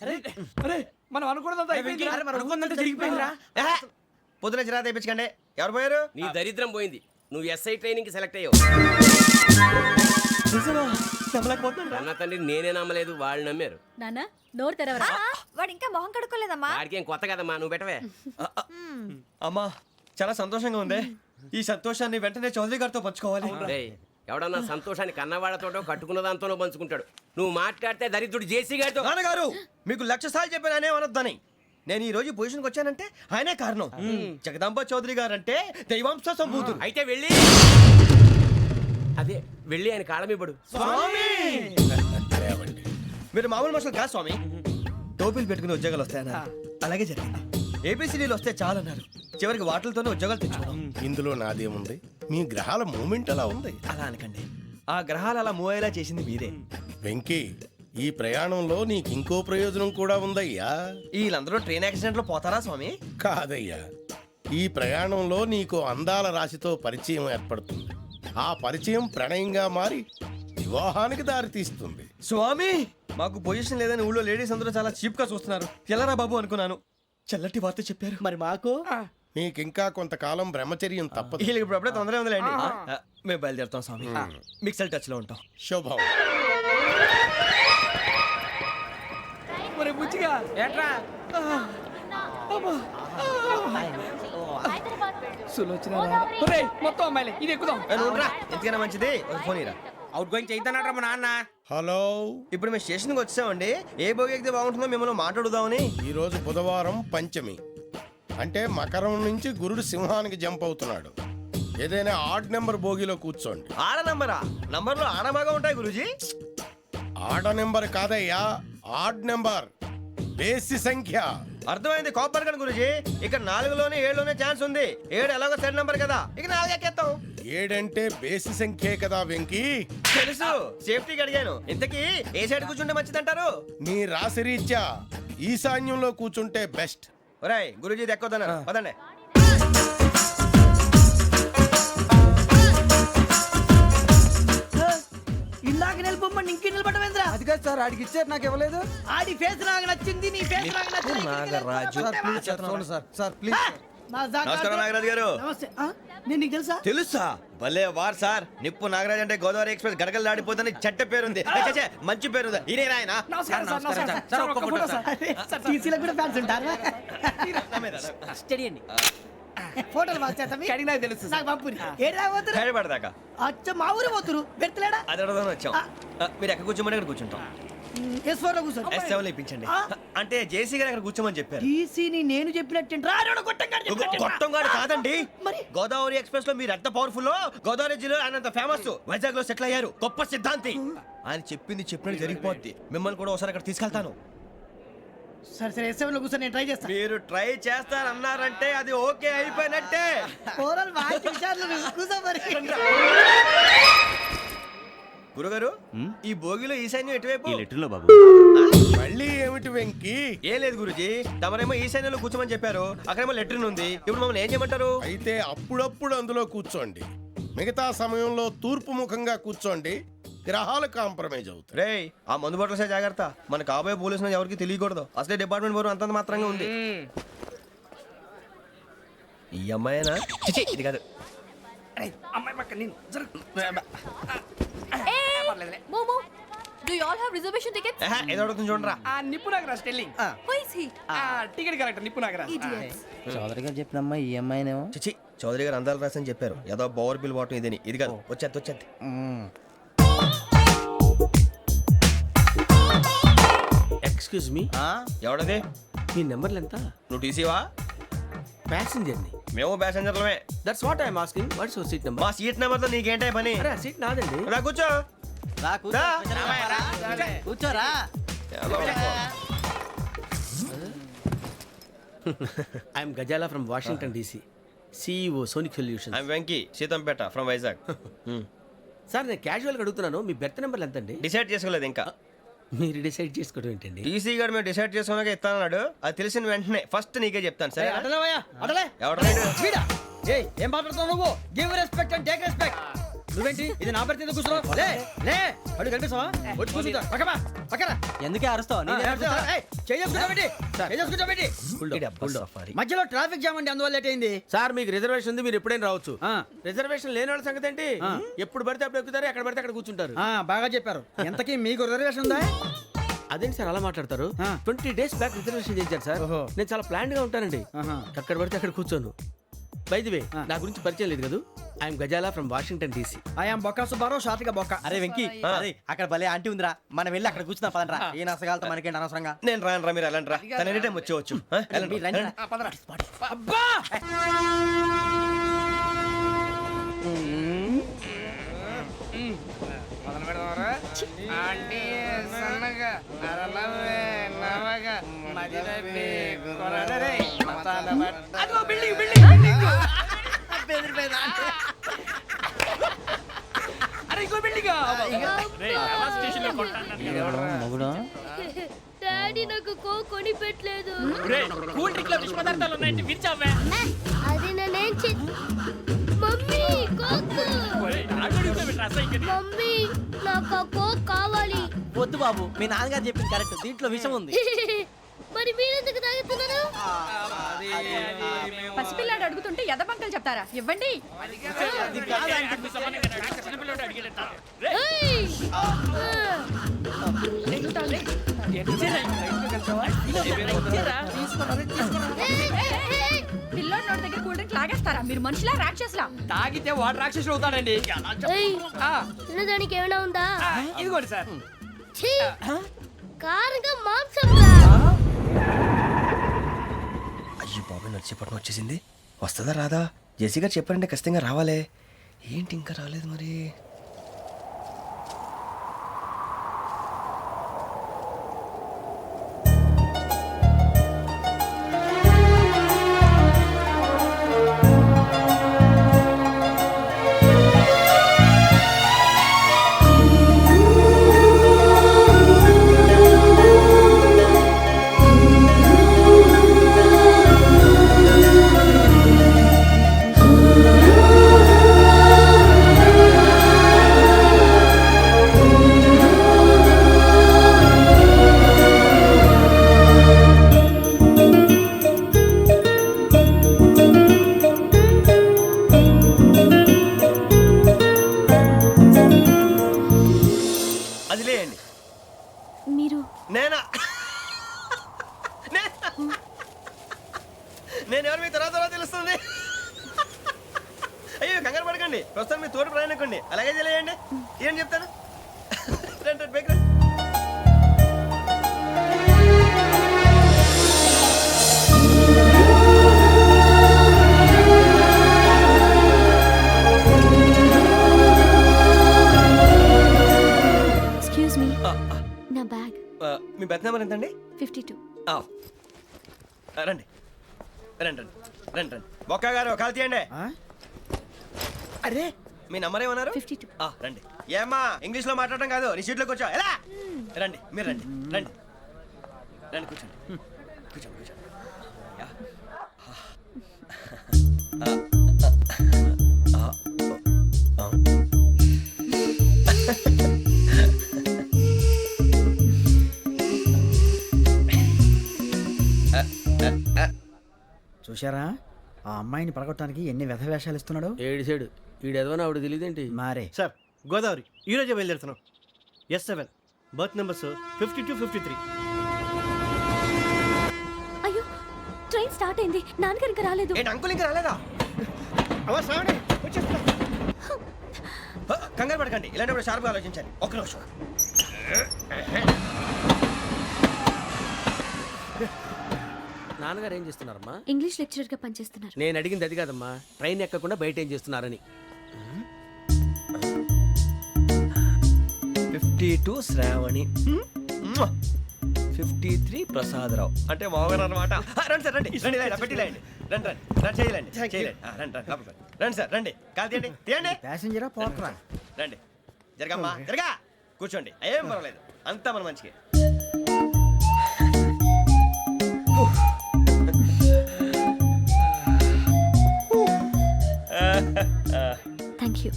అరే మనం అనుకున్నదంతా జరిగిపోయిందిరా. పొద్దున చిరా తెప్పించకండి. ఎవరు పోయారు? నీ దరిద్రం పోయింది. నువ్వు ఎస్ఐ ట్రైనింగ్ కి సెలెక్ట్ అయ్యావు. అన్న తండ్రి నేనే నమ్మలేదు, వాళ్ళు నమ్మారు. నాన్న నోరు తెరవరా. వాడు ఇంకా మొహం కడుక్కోలేదమ్మా. వాడికి ఏం కొత్త కదమ్మా, నువ్వు పెట్టవే. అమ్మా చాలా సంతోషంగా ఉంది. ఈ సంతోషాన్ని వెంటనే చౌదరి గారితో పంచుకోవాలి. డేయ్, ఎవడన్నా సంతోషాన్ని కన్నవాళ్లతోటో కట్టుకున్న దాంతోనో పంచుకుంటాడు. నువ్వు మాట్లాడితే దరిద్రుడు జేసీ గారితో. నాన్నగారు మీకు 1,00,000 సార్లు చెప్పానే అనొద్దని. నేను ఈ రోజు పొజిషన్కి వచ్చానంటే ఆయనే కారణం. జగదాంబ చౌదరి గారు అంటే దైవాంశ సంభూతుడు. అయితే వెళ్ళి అదే వెళ్ళి ఆయన కాళ్ళమివ్వడు. మీరు మామూలు మనుషులు కాదు స్వామి. టోపీలు పెట్టుకుని ఉద్యోగాలు వస్తాయన్నారు, అలాగే జరిగింది. ఏపీసీడీలు వస్తే చాలన్నారు, చివరికి వాటిలతోనే ఉద్యోగాలు తెచ్చుకున్నాం. ఇందులో నాదేముంది? మీ గ్రహాల మూమెంట్ అలా ఉంది. అలా అనకండి, ఆ గ్రహాలు అలా మూవ్ అయ్యేలా చేసింది మీరే. వెంకీ, ఈ ప్రయాణంలో నీకు ఇంకో ప్రయోజనం కూడా ఉందయ్యా. వీళ్ళందరూ ట్రైన్ యాక్సిడెంట్ లో పోతారా స్వామి? కాదయ్యా, ఈ ప్రయాణంలో నీకు అందాల రాశితో పరిచయం ఏర్పడుతుంది. ఆ పరిచయం ప్రణయంగా మారి వివాహానికి దారితీస్తుంది. స్వామి మాకు పొజిషన్ లేదని ఊళ్ళో లేడీస్ అందరూ చాలా చీప్ గా చూస్తున్నారు. ఎలారా బాబు అనుకున్నాను, చల్లటి వార్త చెప్పారు. మరి మాకు నీకింకా కొంతకాలం బ్రహ్మచర్యం తప్పదు. వీళ్ళకి ఇప్పుడు అప్పుడే తొందరగా ఉందిలేండి. మేము బయలుదేరుతాం స్వామి, మిక్సల్ టచ్ లో ఉంటాం. శుభం. మరి బుచ్చిగా ఏట్రా సులోచన మొత్తం అమ్మాయిలే, ఇది ఎక్కుదాం. ఎందుకైనా మంచిది ఒక ఫోన్ ఇరా. అవుట్ గోయింగ్ చేద్దానట్రా మా నాన్న. హలో, ఇప్పుడు మేము స్టేషన్కి వచ్చామండి. ఏ బోగి ఎక్కితే బాగుంటుందో మిమ్మల్ని మాట్లాడుదామని. ఈరోజు బుధవారం పంచమి, అంటే మకరం నుంచి గురుడు సింహానికి జంప్ అవుతున్నాడు. ఏదైనా ఆడ్ నెంబర్ బోగిలో కూర్చోండి. ఆడ నంబరా? నంబర్లో ఆడ బాగా ఉంటాయి గురూజీ. ఆడ నెంబర్ కాదయ్యా, ఆడ్ నెంబర్, బేసి సంఖ్య. అర్థమైంది, కాపర్ కన్ గురూజీ. ఇక్కడ 4లోనే 7లోనే ఛాన్స్ ఉంది. 7 ఎలాగో సెడ్ నంబర్ కదా, ఇక 4 ఎక్కేస్తాం. 7 అంటే బేసి సంఖ్యే కదా వెంకీ. తెలుసు, సేఫ్టీకి అడిగాను. ఇంతకీ ఏ సైడ్ కూర్చుంటే మంచిదంటారు? నీ రాశి రీత్యా ఈశాన్యంలో కూర్చుంటే బెస్ట్. ఒరాయ్ గురూజీ దెక్కొద్దన్నారు, పదండి. ఇందాక నిలబొమ్మని ఇంకే నిలబడమేంద్రా? అది కాదు సార్, ఆడికి ఇచ్చారు, నాకు ఇవ్వలేదు. ఆడి ఫేస్ నాకు నచ్చింది, నీ ఫేస్ నాకు నచ్చింది. నాగరాజు. Sir please. నమస్కారం నాగరాజు గారు. నమస్తే. నేను నీకు తెలుసా? తెలుసా? భలే వార్ సార్. నిప్పు నాగరాజ్ అంటే గోదావరి ఎక్స్ప్రెస్ గడగలు దాడిపోతుంది చెట్ట పేరుంది. మంచి పేరు. ఇదే ఆయన. నమస్కారం సార్, నమస్కారం సార్. ఒక్క ఫోటో సార్. సార్ టీసీలో కూడా ఫ్యాన్స్ ఉంటారా? స్టడీ అండి. ఫోటోలు మార్చేస్తాం. కడిగి నాకు తెలుసు. నాకు పంపుని. ఏడా పోతురు? హైదరాబాద్ అచ్చ మా ఊరు పోతురు. పెడతలేడా? అది అడగదామని వచ్చాం. మీరు ఎక్కడ కూర్చోమని అక్కడ కూర్చుంటాం. S4 లో కూర్చో. S7 ఇప్పించండి. అంటే జేసీ గారు అక్కడ కూర్చోమని చెప్పారు. టీసీని నేను చెప్పినట్టు గొట్టంగాడు కాదండి. మరి గోదావరి ఎక్స్ప్రెస్ లో మీరు ఎంత పవర్ఫుల్, గోదావరి జిల్లా ఆయన ఫేమస్. వైజాగ్ లో సెటిల్ అయ్యారు, గొప్ప సిద్ధాంతి. ఆయన చెప్పింది చెప్పినట్టు జరిగిపోద్ది. మిమ్మల్ని కూడా ఒకసారి అక్కడ తీసుకెళ్తాను. సరే సరే, S7 లో కూర్చొని నేను ట్రై చేస్తాను. మీరు ట్రై చేస్తారన్నారంటే అది ఓకే అయిపోయినట్టే. గురుగారు, ఈ భోగిలో ఈశాన్యం ఎటువైపు? మళ్ళీ ఏమిటి వెంకీ? ఏం లేదు గురుజీ, తమరేమో ఈశాన్యంలో కూర్చోమని చెప్పారు. అక్కడేమో లెట్రిన్ ఉంది. ఇప్పుడు మమ్మల్ని ఏం చేయమంటారు? అయితే అప్పుడప్పుడు అందులో కూర్చోండి, మిగతా సమయంలో తూర్పు ముఖంగా కూర్చోండి. గ్రహాలు కాంప్రమైజ్ అవుతాయి. రే, ఆ మందు బట్టలసే జాగ్రత్త. మన కాబోయే పోలీసులు ఎవరికి తెలియకూడదు. అసలే డిపార్ట్మెంట్ బోరు అంతంత మాత్రంగా ఉంది. ఈ అమ్మాయినా? చిచి, ఇది కాదు. అమ్మాయి పక్క నేను. మోమో do you all have reservation tickets? ఏదో అడుగుతుంది చూడరా. ఆ నిప్పు Nagaraj telling. Who is he? Ticket correct, నిప్పు నాగరాజ్. ఇడియట్స్. చౌదరి గారు చెప్పినమ్మా ఈ అమ్మాయినేమో. చిచి, చౌదరి గారు అందాలు రాసని చెప్పారు. ఏదో బోర్ బిల్ వాటం ఇదని. ఇది కాదు, వచ్చేది. Excuse me, ఎవడది? మీ నెంబర్లు ఎంత? నువ్వు టీసీవా? ప్యాసింజర్ ని. మేము ప్యాసెంజర్లమే. That's what I'm asking. What's your seat number? మా సీట్ నెంబర్ తో నీకేంటే పని? అరే, సీట్ నాదండి. రా కూర్చో. రా. కూర్చోరా. I'm Gazala from Washington DC, CEO Sonic Solutions. I'm Venky, Seethampeta from Vizag. Sir, నేను క్యాజువల్గా అడుగుతున్నాను, మీ బెర్త్ నెంబర్లు ఎంత అండి? డిసైడ్ చేసుకోలేదు ఇంకా. మీరు డిసైడ్ చేసుకోవడం ఏంటండి? టీసీ గారు మేము డిసైడ్ చేసుకున్నాక ఇస్తానన్నాడు. అది తెలిసిన వెంటనే ఫస్ట్ నీకే చెప్తాను. సరే? అడలే ఎవరు? ఏం మాట్లాడుతావు నువ్వు? Give respect and take respect. నువ్వేంటి ఇది నా పరిస్థితి కూర్చున్నావు లే లే అడుగు కనిపిస్తావా వచ్చి కూర్చుంటా పక్కమా పక్కన ఎందుకే అరుస్తావు మధ్యలో ట్రాఫిక్ జామ్ అండి అందువల్ల లేట్ అయింది. సార్ మీకు రిజర్వేషన్ ఉంది, మీరు ఎప్పుడైనా రావచ్చు. రిజర్వేషన్ లేని వాళ్ళ సంగతి ఏంటి? ఎప్పుడు పడితే అప్పుడు ఎక్కుతారు, ఎక్కడ పడితే అక్కడ కూర్చుంటారు. బాగా చెప్పారు. ఎంతకీ మీకు రిజర్వేషన్ ఉందా? అదేంటి సార్ అలా మాట్లాడతారు? 20 days బ్యాక్ రిజర్వేషన్ చేశారు సార్. నేను చాలా ప్లాన్డ్ గా ఉంటానండి. అక్కడ పడితే అక్కడ కూర్చోను. బై ది వే, నా గురించి పరిచయం లేదు కదా. I'm Gazala from Washington DC. I'm Bokka Subbarao, షార్ట్గా బొక్క. అరే వెంకీ అరే అక్కడ భలే ఆంటీ ఉందిరా, మనం వెళ్ళి అక్కడ కూర్చున్నా పదనరా. ఏ నసగాలతో మనకేంటి అనవసరంగా. నేను రాను రా, మీరు వెళ్ళండి రా. తన ఎనీ టైం వచ్చేవచ్చు. మీరు రండి రా. అబ్బా మగుడు డాడీ నాకు కోక్ కొని పెట్టలేదు. అది నేనేం మమ్మీ కోక్. మమ్మీ నాకు ఆ కోక్ కావాలి. వద్దు బాబు, మీ నాన్నగారు చెప్పింది కరెక్ట్, దీంట్లో విషయం ఉంది. మరి మీరెందుకు తాగుతున్నారు? పసిపిల్లాడు అడుగుతుంటే ఎదబంకలు చెప్తారా? ఇవ్వండి. ఏయ్! పిల్లోడి నోటి దగ్గర కూల్ డ్రింక్ లాగేస్తారా? మీరు మనుషులా రాక్షసులా? తాగితే వాడు రాక్షసుడు అవుతాడండి. ఏయ్! తినడానికి ఏమైనా ఉందా? ఇదిగోండి సార్. ఛీ! కారంగా మాంసం రా. అయ్యో బాబాయ్, నడిచేపట్నం వచ్చేసింది. వస్తుందా రాదా? జెసి గారు చెప్పారంటే ఖచ్చితంగా రావాలే. ఏంటి ఇంకా రాలేదు మరి? నేనా? నేను ఎవరు మీ తర్వాత తెలుస్తుంది. అయ్యో కంగారు పడకండి, ప్రస్తుతం మీ తోటి ప్రయాణకండి. అలాగే తెలియండి. ఏం చెప్తాను రండి బైక్ రండి. ఎక్స్క్యూజ్ మీ, నా బ్యాగ్. మీ బెత్ నెంబర్ ఎంతండి? 52. రండి రండి రండి రండి రండి. బొక్క గారు కాల్ తీయండి. అరే మీ నంబర్ ఏమన్నారు? 52. రండి. ఏమ్మా ఇంగ్లీష్ లో మాట్లాడటం కాదు, నీ సీట్లోకి వచ్చా. ఎలా రండి, మీరు రండి రండి రండి, కూర్చోండి కూర్చోండి కూర్చోండి. యా. చూశారా ఆ అమ్మాయిని పడగొట్టడానికి ఎన్ని వ్యధ వేషాలు ఇస్తున్నాడు. ఏడు సైడు ఈడెదవని ఆవిడ తెలియదేంటి? మారే సార్ గోదావరి ఈరోజే బయలుదేరుతున్నాం. S7 berth numbers 52, 53. అయ్యో, ట్రైన్ స్టార్ట్ అయింది. నాన్నగారు ఇంకా రాలేదు. ఏంటి అంకుల్ ఇంకా రాలేదా? కంగారు పడకండి, ఇలాంటప్పుడు షార్ప్గా ఆలోచించండి. ఒక్క నిమిషం. నాన్నగారు ఏం చేస్తున్నారమ్మా? ఇంగ్లీష్ లెక్చరర్ గా పనిచేస్తున్నారు. నేను అడిగింది అది కాదమ్మా, ట్రైన్ ఎక్కకుండా బయట ఏం చేస్తున్నారని. 52 శ్రావణి, 53 ప్రసాదరావు అంటే మామగారు అనమాట. రండి సార్ రండి రండి, ఇలా పెట్టి లేండి. రండి రండి రండి, చేయలేండి చేయలేండి. రండి రండి లోపలికి రండి. రండి సార్ రండి, కాల్ తీయండి తీయండి. ప్యాసింజరా పోట్రా. రండి జరగమ్మా జరగా, కూర్చోండి. ఏం పర్వాలేదు, అంతా మన మంచికి. Thank thank you